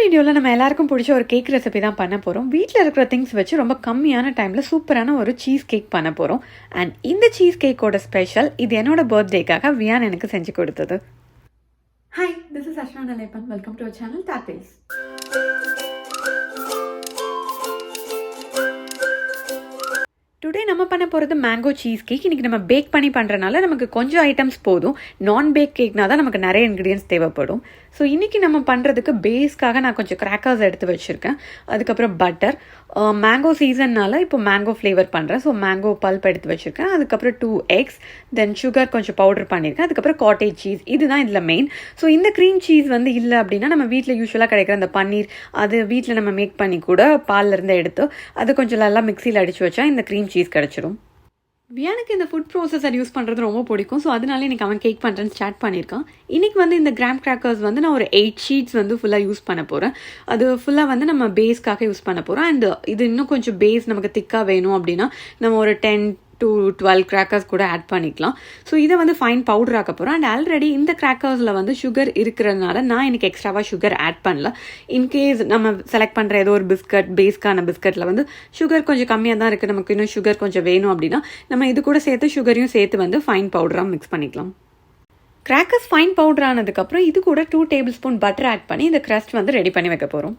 வீடியோவில் நம்ம எல்லாருக்கும் பிடிச்ச ஒரு கேக் ரெசிபி தான் பண்ண போகிறோம். வீட்டில் இருக்கிற திங்ஸ் வச்சு ரொம்ப கம்மியான டைமில் சூப்பரான ஒரு சீஸ் கேக் பண்ண போகிறோம். அண்ட் இந்த சீஸ் கேக்கோட ஸ்பெஷல் இது என்னோட பர்த்டேக்காக வியான் எனக்கு செஞ்சு கொடுத்தது. ஹாய், திஸ் இஸ் அஷ்னா நலேபன். Welcome to our channel DarTales. Today நம்ம பண்ண போகிறது மேங்கோ சீஸ் கேக். இன்றைக்கி நம்ம பேக் பண்ணி பண்ணுறனால நமக்கு கொஞ்சம் ஐட்டம்ஸ் போதும். நான் பேக் கேக்னா தான் நமக்கு நிறைய இன்க்ரீடியன்ஸ் தேவைப்படும். ஸோ இன்றைக்கி நம்ம பண்ணுறதுக்கு பேஸ்க்காக நான் கொஞ்சம் கிராக்கர்ஸ் எடுத்து வச்சுருக்கேன். அதுக்கப்புறம் பட்டர், மேங்கோ சீசன்னால் இப்போ மேங்கோ ஃப்ளேவர் பண்ணுறேன். ஸோ மேங்கோ பல்ப் எடுத்து வச்சுருக்கேன். அதுக்கப்புறம் 2 eggs, தென் சுகர் கொஞ்சம் பவுடர் பண்ணியிருக்கேன். அதுக்கப்புறம் காட்டேஜ் சீஸ், இதுதான் இதில் மெயின். ஸோ இந்த க்ரீம் சீஸ் இல்லை அப்படின்னா நம்ம வீட்டில் யூஸ்வலாக கிடைக்கிற அந்த பன்னீர், அது வீட்டில் நம்ம மேக் பண்ணி கூட பால்லேருந்து எடுத்து அது கொஞ்சம் நல்லா மிக்சியில் அடித்து வச்சா இந்த க்ரீம் சீஸ் கிடச்சிரும். வியானுக்கு இந்த ஃபுட் ப்ராசஸர் யூஸ் பண்ணுறது ரொம்ப பிடிக்கும். ஸோ அதனால இன்றைக்கி அவன் கேக் பண்ணுறேன்னு ஸ்டார்ட் பண்ணியிருக்கான். இன்றைக்கி இந்த கிராம் கிராக்கர்ஸ் நான் ஒரு 8 ஷீட்ஸ் ஃபுல்லாக யூஸ் பண்ண போகிறேன். அது ஃபுல்லாக நம்ம பேஸ்க்காக யூஸ் பண்ண போகிறோம். அண்ட் இது இன்னும் கொஞ்சம் பேஸ் நமக்கு திக்காக வேணும் அப்படின்னா நம்ம ஒரு 10 to 12 கிராக்கர்ஸ் கூட ஆட் பண்ணிக்கலாம். ஸோ இதை ஃபைன் பவுடர் ஆக்க போகிறோம். அண்ட் ஆல்ரெடி இந்த கிராக்கர்ஸில் சுகர் இருக்கிறதுனால நான் இன்றைக்கி எக்ஸ்ட்ராவாக சுகர் ஆட் பண்ணல. இன்கேஸ் நம்ம செலக்ட் பண்ணுற ஏதோ ஒரு பிஸ்கட், பேஸ்க்கான பிஸ்கட்டில் சுகர் கொஞ்சம் கம்மியாக தான் இருக்குது, நமக்கு இன்னும் சுகர் கொஞ்சம் வேணும் அப்படின்னா நம்ம இது கூட சேர்த்து சுகரையும் சேர்த்து ஃபைன் பவுடராக மிக்ஸ் பண்ணிக்கலாம். கிராக்கர்ஸ் ஃபைன் பவுடர் ஆனதுக்கப்புறம் இது கூட 2 tablespoon பட்டர் ஆட் பண்ணி இந்த crust ரெடி பண்ணி வைக்க போகிறோம்.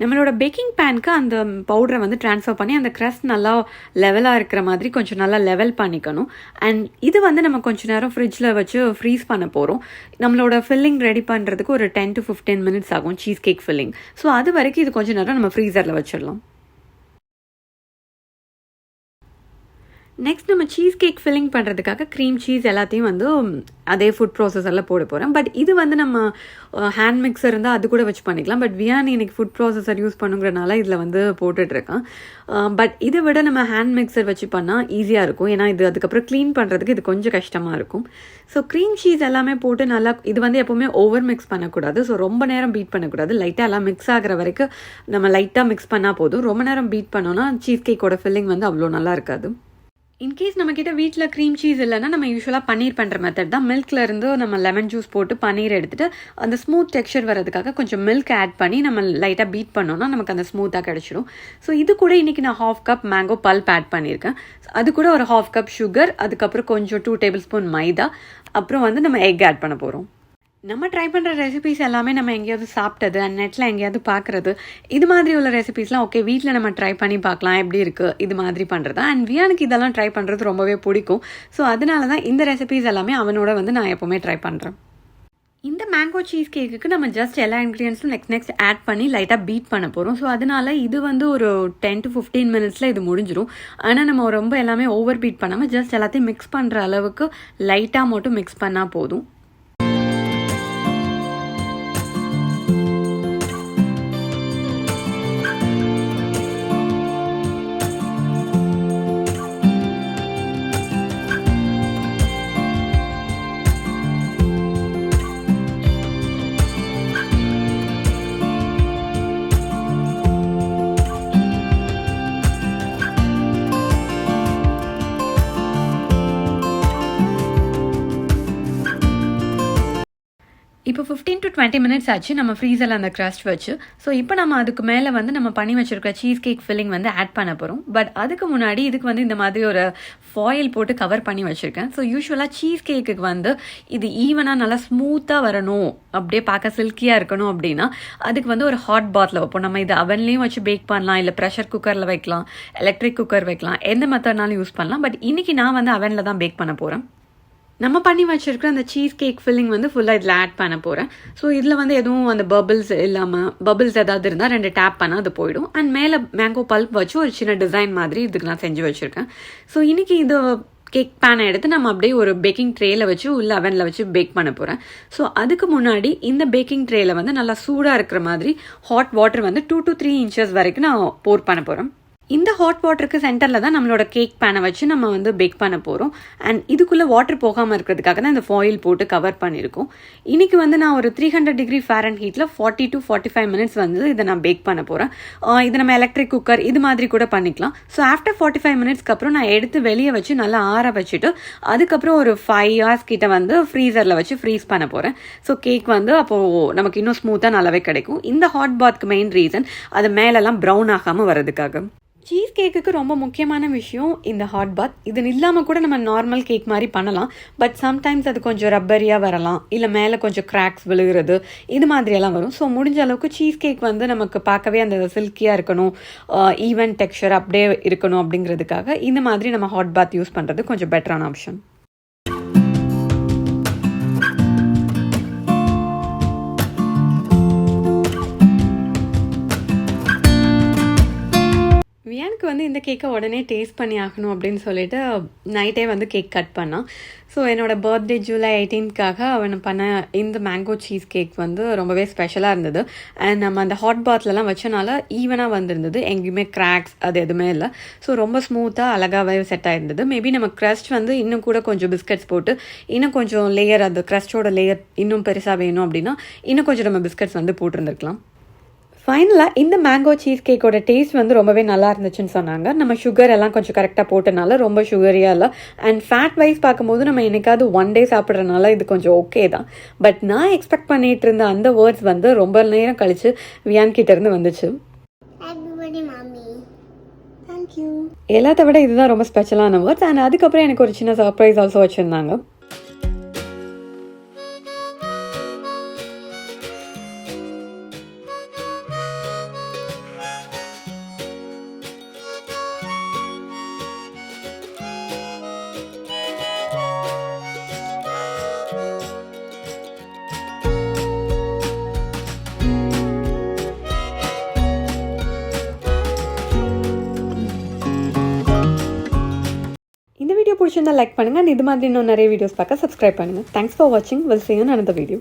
நம்மளோட பேக்கிங் பேனுக்கு அந்த பவுடரை ட்ரான்ஸ்ஃபர் பண்ணி அந்த crust நல்லா லெவலாக இருக்கிற மாதிரி கொஞ்சம் நல்லா லெவல் பண்ணிக்கணும். அண்ட் இது நம்ம கொஞ்சம் நேரம் ஃப்ரிட்ஜில் வச்சு ஃப்ரீஸ் பண்ண போகிறோம். நம்மளோட ஃபில்லிங் ரெடி பண்ணுறதுக்கு ஒரு 10 to 15 minutes ஆகும் சீஸ் கேக் ஃபில்லிங். ஸோ அது வரைக்கும் இது கொஞ்சம் நேரம் நம்ம ஃப்ரீசரில் வச்சிடலாம். நெக்ஸ்ட் நம்ம சீஸ் கேக் ஃபில்லிங் பண்ணுறதுக்காக க்ரீம் சீஸ் எல்லாத்தையும் அதே ஃபுட் ப்ராசஸரில் போட போகிறேன். பட் இது நம்ம ஹேண்ட் மிக்சர் இருந்தால் அது கூட வச்சு பண்ணிக்கலாம். பட் வியான் இன்னைக்கு ஃபுட் ப்ராசஸர் யூஸ் பண்ணுங்கிறனால இதில் போட்டுட்ருக்கேன். பட் இதை விட நம்ம ஹேண்ட் மிக்சர் வச்சு பண்ணால் ஈஸியாக இருக்கும். ஏன்னா இது அதுக்கப்புறம் க்ளீன் பண்ணுறதுக்கு இது கொஞ்சம் கஷ்டமாக இருக்கும். ஸோ க்ரீம் சீஸ் எல்லாமே போட்டு நல்லா இது எப்போவுமே ஓவர் மிக்ஸ் பண்ணக்கூடாது. ஸோ ரொம்ப நேரம் பீட் பண்ணக்கூடாது. லைட்டாக எல்லாம் மிக்ஸ் ஆகிற வரைக்கும் நம்ம லைட்டாக மிக்ஸ் பண்ணால் போதும். ரொம்ப நேரம் பீட் பண்ணோன்னா சீஸ் கேக்கோட ஃபில்லிங் அவ்வளோ நல்லா இருக்காது. இன்கேஸ் நம்மக்கிட்ட வீட்டில் க்ரீம் சீஸ் இல்லைன்னா நம்ம யூஸ்வலாக பன்னீர் பண்ணுற மெத்தட் தான். மில்க்லேருந்து நம்ம லெமன் ஜூஸ் போட்டு பன்னீர் எடுத்துகிட்டு அந்த ஸ்மூத் டெக்ஸ்சர் வரதுக்காக கொஞ்சம் மில்க் ஆட் பண்ணி நம்ம லைட்டாக பீட் பண்ணோன்னா நமக்கு அந்த ஸ்மூத்தாக கிடச்சிடும். ஸோ இது கூட இன்றைக்கி நான் 1/2 cup மேங்கோ பல்ப் ஆட் பண்ணியிருக்கேன். அது கூட ஒரு 1/2 cup சுகர், அதுக்கப்புறம் கொஞ்சம் 2 tablespoon மைதா, அப்புறம் நம்ம எக் ஆட் பண்ண போகிறோம். நம்ம ட்ரை பண்ணுற ரெசிபிஸ் எல்லாமே நம்ம எங்கேயாவது சாப்பிட்டது அண்ட் நெட்டில் எங்கேயாவது பார்க்குறது, இது மாதிரி உள்ள ரெசிபிஸ்லாம் ஓகே வீட்டில் நம்ம ட்ரை பண்ணி பார்க்கலாம் எப்படி இருக்குது இது மாதிரி பண்ணுறது. அண்ட் வியானுக்கு இதெல்லாம் ட்ரை பண்ணுறது ரொம்பவே பிடிக்கும். ஸோ அதனால தான் இந்த ரெசிபிஸ் எல்லாமே அவனோட நான் எப்போவுமே ட்ரை பண்ணுறேன். இந்த மேங்கோ சீஸ் கேக்குக்கு நம்ம ஜஸ்ட் எல்லா இன்க்ரீடியன்ஸும் நெக்ஸ்ட் ஆட் பண்ணி லைட்டாக பீட் பண்ண போகிறோம். ஸோ அதனால இது ஒரு 10 to 15 minutesல இது முடிஞ்சிடும். ஆனால் நம்ம ரொம்ப எல்லாமே ஓவர் பீட் பண்ணாமல் ஜஸ்ட் எல்லாத்தையும் மிக்ஸ் பண்ணுற அளவுக்கு லைட்டாக மட்டும் மிக்ஸ் பண்ணால் போதும். 15 to 20 மினிட்ஸ் ஆச்சு நம்ம ஃப்ரீசரில் அந்த க்ரஸ்ட் வச்சு. ஸோ இப்போ நம்ம அதுக்கு மேலே வந்து நம்ம பண்ணி வச்சுருக்க சீஸ் கேக் ஃபில்லிங் வந்து ஆட் பண்ண போகிறோம். பட் அதுக்கு முன்னாடி இதுக்கு வந்து இந்த மாதிரி ஒரு ஃபாயில் போட்டு கவர் பண்ணி வச்சுருக்கேன். ஸோ யூஸ்வலாக சீஸ் கேக்குக்கு வந்து இது ஈவனாக நல்லா ஸ்மூத்தாக வரணும், அப்படியே பார்க்க சில்கியாக இருக்கணும் அப்படின்னா அதுக்கு வந்து ஒரு ஹாட் பாத்தில் வைப்போம். நம்ம இது அவன்லேயும் வச்சு பேக் பண்ணலாம், இல்லை ப்ரெஷர் குக்கரில் வைக்கலாம், எலக்ட்ரிக் குக்கர் வைக்கலாம், எந்த மெத்தட்னாலும் யூஸ் பண்ணலாம். பட் இன்றைக்கி நான் வந்து அவனில் தான் பேக் பண்ண போகிறேன். நம்ம பண்ணி வச்சுருக்கிற அந்த சீஸ் கேக் ஃபில்லிங் வந்து ஃபுல்லாக இதில் ஆட் பண்ண போகிறேன். ஸோ இதில் வந்து எதுவும் அந்த பபிள்ஸ் இல்லாமல், பபிள்ஸ் ஏதாவது இருந்தால் 2 டேப் பண்ணால் அது போயிடும். அண்ட் மேலே மேங்கோ பல்ப் வச்சு ஒரு சின்ன டிசைன் மாதிரி இதுக்கு நான் செஞ்சு வச்சுருக்கேன். ஸோ இன்றைக்கி இது கேக் பேனை எடுத்து நம்ம அப்படியே ஒரு பேக்கிங் ட்ரேயில் வச்சு உள்ள அவனில் வச்சு பேக் பண்ண போகிறேன். ஸோ அதுக்கு முன்னாடி இந்த பேக்கிங் ட்ரேயில் வந்து நல்லா சூடாக இருக்கிற மாதிரி ஹாட் வாட்டர் வந்து 2 to 3 inches வரைக்கும் நான் போர் பண்ண போகிறேன். இந்த ஹாட் வாட்டருக்கு சென்டரில் தான் நம்மளோட கேக் பேனை வச்சு நம்ம வந்து பேக் பண்ண போகிறோம். அண்ட் இதுக்குள்ளே வாட்டர் போகாமல் இருக்கிறதுக்காக தான் இந்த ஃபாயில் போட்டு கவர் பண்ணியிருக்கோம். இன்றைக்கி வந்து நான் ஒரு 300 degree Fahrenheit 40 to 45 minutes வந்து இதை நான் பேக் பண்ண போகிறேன். இது நம்ம எலக்ட்ரிக் குக்கர் இது மாதிரி கூட பண்ணிக்கலாம். ஸோ ஆஃப்டர் 45 minutesக்கு அப்புறம் நான் எடுத்து வெளியே வச்சு நல்லா ஆற வச்சுட்டு அதுக்கப்புறம் ஒரு 5 hours கிட்ட வந்து ஃப்ரீசரில் வச்சு ஃப்ரீஸ் பண்ண போகிறேன். ஸோ கேக் வந்து அப்போது நமக்கு இன்னும் ஸ்மூத்தாக நல்லாவே கிடைக்கும். இந்த ஹாட் பாத்க்கு மெயின் ரீசன் அது மேலெல்லாம் ப்ரௌன் ஆகாமல் வர்றதுக்காக. சீஸ் கேக்குக்கு ரொம்ப முக்கியமான விஷயம் இந்த ஹாட் பாத். இது இல்லாமல் கூட நம்ம நார்மல் கேக் மாதிரி பண்ணலாம். பட் சம்டைம்ஸ் அது கொஞ்சம் ரப்பரியாக வரலாம், இல்லை மேலே கொஞ்சம் கிராக்ஸ் விழுகிறது, இது மாதிரியெல்லாம் வரும். ஸோ முடிஞ்ச அளவுக்கு சீஸ் கேக் வந்து நமக்கு பார்க்கவே அந்த சில்கியாக இருக்கணும், ஈவன் டெக்ஸ்சர் அப்படியே இருக்கணும் அப்படிங்கிறதுக்காக இந்த மாதிரி நம்ம ஹாட் பாத் யூஸ் பண்ணுறது கொஞ்சம் பெட்டரான ஆப்ஷன். வியானுக்கு வந்து இந்த கேக்கை உடனே டேஸ்ட் பண்ணி ஆகணும் அப்படின்னு சொல்லிட்டு நைட்டே வந்து கேக் கட் பண்ணான். ஸோ என்னோடய பர்த்டே July 18th அவன் பண்ண இந்த மேங்கோ சீஸ் கேக் வந்து ரொம்பவே ஸ்பெஷலாக இருந்தது. அண்ட் நம்ம அந்த ஹாட் பாத்லலாம் வச்சனால ஈவனாக வந்திருந்தது, எங்கேயுமே கிராக்ஸ் அது எதுவுமே இல்லை. ஸோ ரொம்ப ஸ்மூத்தாக அழகாகவே செட் ஆகிருந்தது. மேபி நம்ம க்ரஸ்ட் வந்து இன்னும் கூட கொஞ்சம் பிஸ்கட்ஸ் போட்டு இன்னும் கொஞ்சம் லேயர், அந்த க்ரஸ்டோட லேயர் இன்னும் பெருசாக வேணும் அப்படின்னா இன்னும் கொஞ்சம் நம்ம பிஸ்கட்ஸ் வந்து போட்டிருந்துருக்கலாம். ஃபைனலாக இந்த மேங்கோ சீஸ் கேக்கோட டேஸ்ட் வந்து ரொம்பவே நல்லா இருந்துச்சுன்னு சொன்னாங்க. நம்ம சுகர் எல்லாம் கொஞ்சம் கரெக்டாக போட்டனால ரொம்ப சுகரியாக இல்லை. அண்ட் ஃபேட் வைஸ் பார்க்கும்போது நம்ம என்னைக்காவது 1 day சாப்பிட்றதுனால இது கொஞ்சம் ஓகே தான். பட் நான் எக்ஸ்பெக்ட் பண்ணிகிட்டு இருந்த அந்த வேர்ட்ஸ் வந்து ரொம்ப நேரம் கழித்து வியான் கிட்டேருந்து வந்துச்சு. எல்லாத்த விட இதுதான் ரொம்ப ஸ்பெஷலான வேர்ட்ஸ். அண்ட் அதுக்கப்புறம் எனக்கு ஒரு சின்ன சர்ப்ரைஸ் ஆல்சோ வச்சுருந்தாங்க. இந்த வீடியோ பிடிச்சிருந்தா லைக் பண்ணுங்கள். அண்ட் இது மாதிரி இன்னும் நிறைய வீடியோஸ் பார்க்க சப்ஸ்கிரைப் பண்ணுங்கள். தேங்க்ஸ் ஃபார் வாட்சிங். Will see you in another video.